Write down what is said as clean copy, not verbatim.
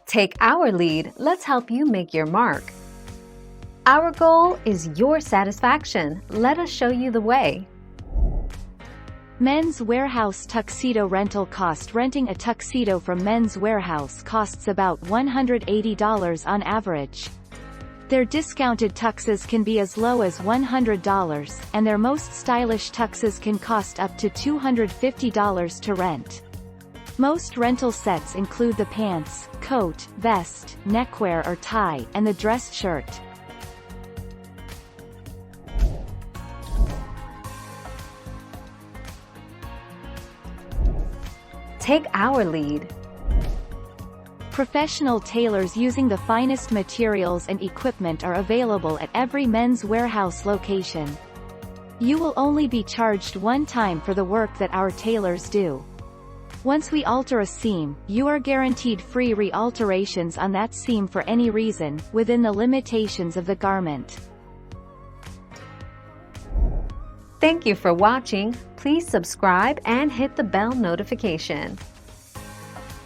Take our lead, let's help you make your mark. Our goal is your satisfaction. Let us show you the way. Men's Wearhouse tuxedo rental cost. Renting a tuxedo from Men's Wearhouse costs about $180 on average. Their discounted tuxes can be as low as $100, and their most stylish tuxes can cost up to $250 to rent. Most rental sets include the pants, coat, vest, neckwear or tie, and the dress shirt. Take our lead. Professional tailors using the finest materials and equipment are available at every Men's Wearhouse location. You will only be charged one time for the work that our tailors do. Once we alter a seam, you are guaranteed free re-alterations on that seam for any reason, within the limitations of the garment. Thank you for watching. Please subscribe and hit the bell notification.